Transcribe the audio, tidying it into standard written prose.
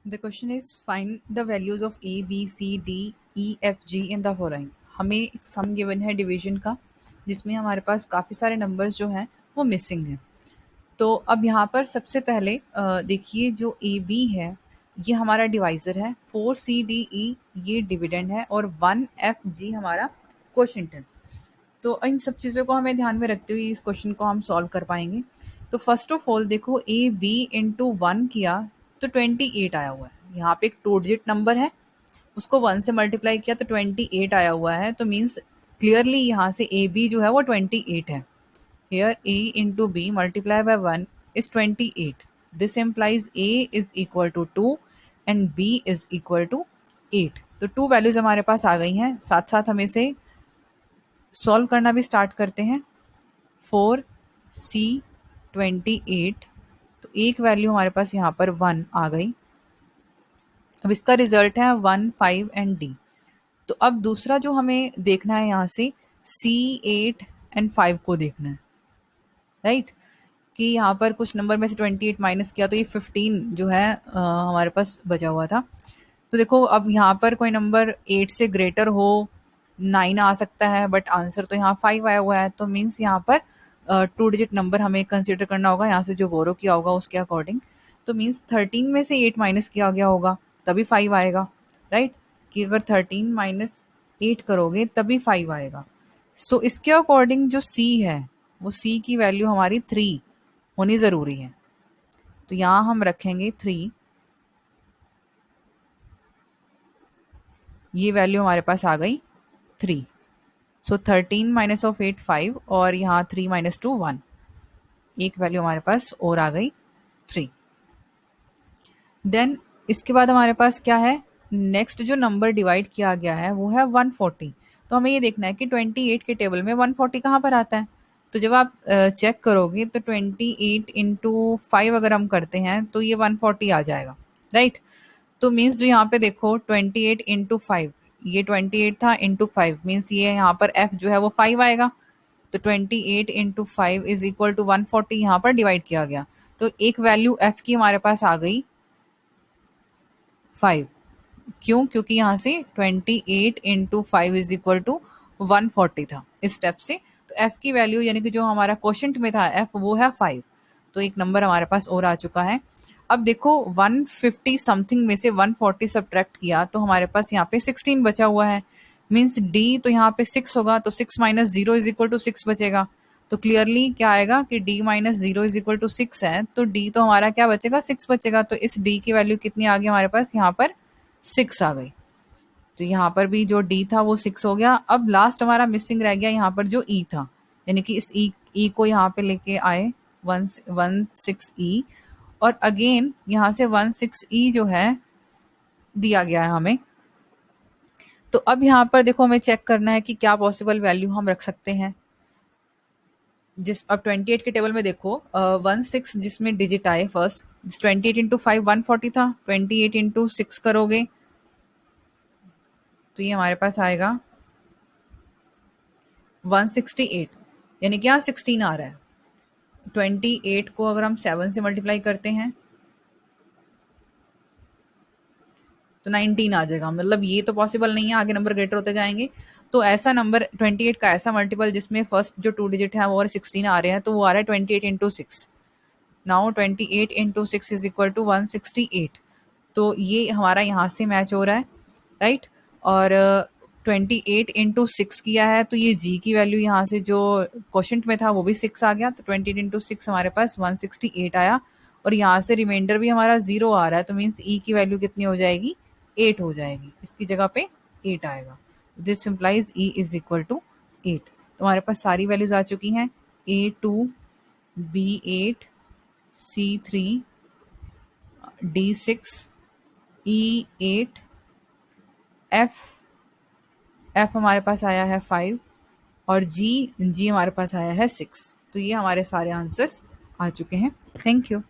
The question is find the values of A B C D E F G in the following. हमें एक सम given है division का, जिसमें हमारे पास काफ़ी सारे नंबर्स जो हैं वो मिसिंग हैं। तो अब यहाँ पर सबसे पहले देखिए, जो ए बी है ये हमारा डिवाइज़र है, 4 सी डी ई ये डिविडेंड है और 1 एफ जी हमारा क्वोशंट है। तो इन सब चीज़ों को हमें ध्यान में रखते हुए इस क्वेश्चन को हम सॉल्व कर पाएंगे। तो फर्स्ट ऑफ ऑल देखो, ए बी इंटू वन किया तो 28 आया हुआ है। यहाँ पे एक टू डिजिट नंबर है, उसको 1 से मल्टीप्लाई किया तो 28 आया हुआ है। तो मीन्स क्लियरली यहाँ से ए बी जो है वो 28 है। Here A into B multiply by 1 is 28। This implies A is equal to 2 and B is equal to 8। तो टू वैल्यूज हमारे पास आ गई हैं। साथ साथ हम इसे सॉल्व करना भी स्टार्ट करते हैं। 4 C 28, तो एक वैल्यू हमारे पास यहाँ पर 1 आ गई। अब इसका रिजल्ट है 1 5 एंड डी। तो अब दूसरा जो हमें देखना है यहाँ से C 8 एंड 5 को देखना है, राइट। कि यहाँ पर कुछ नंबर में से 28 माइनस किया तो ये 15 जो है हमारे पास बचा हुआ था। तो देखो, अब यहाँ पर कोई नंबर 8 से ग्रेटर हो, 9 आ सकता है, बट आंसर तो यहाँ 5 आया हुआ है। तो मीन्स यहाँ पर टू डिजिट नंबर हमें कंसिडर करना होगा यहाँ से जो बोरो किया होगा उसके अकॉर्डिंग। तो मीन्स 13 में से 8 माइनस किया गया होगा तभी 5 आएगा, राइट। कि अगर 13 माइनस 8 करोगे तभी 5 आएगा। सो इसके अकॉर्डिंग जो C है वो C की वैल्यू हमारी 3 होनी ज़रूरी है। तो यहाँ हम रखेंगे 3। ये वैल्यू हमारे पास आ गई 3। सो 13 माइनस ऑफ 8 5 और यहाँ 3 माइनस 2 1। एक वैल्यू हमारे पास और आ गई 3। देन इसके बाद हमारे पास क्या है, नेक्स्ट जो नंबर डिवाइड किया गया है वो है 140। तो हमें ये देखना है कि 28 के टेबल में 140 कहाँ पर आता है। तो जब आप चेक करोगे तो 28 इंटू 5 अगर हम करते हैं तो ये 140 आ जाएगा, राइट। तो मीन्स जो यहाँ पे देखो 28 इंटू 5, ये 28 था इंटू 5, मीन्स ये यहाँ पर f जो है वो 5 आएगा। तो 28 इंटू 5 इज इक्वल टू 140 यहाँ पर डिवाइड किया गया। तो एक वैल्यू f की हमारे पास आ गई 5। क्यों? क्योंकि यहाँ से 28 इंटू 5 इज इक्वल टू 140 था इस स्टेप से। तो f की वैल्यू यानी कि जो हमारा क्वोशंट में था f वो है 5। तो एक नंबर हमारे पास और आ चुका है। अब देखो 150 समथिंग में से 140 सब्ट्रैक्ट किया तो हमारे पास यहाँ पे 16 बचा हुआ है। मीन्स d तो यहाँ पे 6 होगा, तो 6 माइनस 0 इज इक्वल टू 6 बचेगा। तो क्लियरली क्या आएगा कि d minus 0 is equal to 6 है, तो d तो हमारा क्या बचेगा, 6 बचेगा। तो इस d की वैल्यू कितनी आ गई हमारे पास, यहाँ पर 6 आ गई। तो यहाँ पर भी जो d था वो 6 हो गया। अब लास्ट हमारा मिसिंग रह गया यहाँ पर जो e था, यानी कि इस e को यहाँ पे लेके आए 16e, और अगेन यहाँ से 16e जो है दिया गया है हमें। तो अब यहाँ पर देखो हमें चेक करना है कि क्या पॉसिबल वैल्यू हम रख सकते हैं। जिस अब 28 के टेबल में देखो 16 जिसमें डिजिट आए फर्स्ट, 28 इंटू 5 140 था, 28 इंटू 6 करोगे तो ये हमारे पास आएगा 168, यानी कि यहाँ 16 आ रहा है। 28 को अगर हम 7 से मल्टीप्लाई करते हैं तो 19 आ जाएगा। मतलब ये तो पॉसिबल नहीं है, आगे नंबर ग्रेटर होते जाएंगे। तो ऐसा नंबर 28 का ऐसा मल्टीपल जिसमें फर्स्ट जो टू डिजिट है वो और 16 आ रहे हैं, तो वो आ रहा है 28 into 6। Now 28 into 6 is equal to 168। तो ये हमारा यहाँ से मैच हो रहा है, राइट। और 28 इंटू 6 किया है तो ये जी की वैल्यू यहाँ से जो क्वोशंट में था वो भी 6 आ गया। तो 28 इंटू 6 हमारे पास 168 आया, और यहाँ से रिमाइंडर भी हमारा 0 आ रहा है। तो मीन्स ई की वैल्यू कितनी हो जाएगी, 8 हो जाएगी। इसकी जगह पे 8 आएगा। This simplifies E is equal to 8। तो हमारे पास सारी वैल्यूज आ चुकी हैं, A2 B8 C3 D6 E8 F हमारे पास आया है 5 और जी हमारे पास आया है 6। तो ये हमारे सारे आंसर्स आ चुके हैं। Thank you.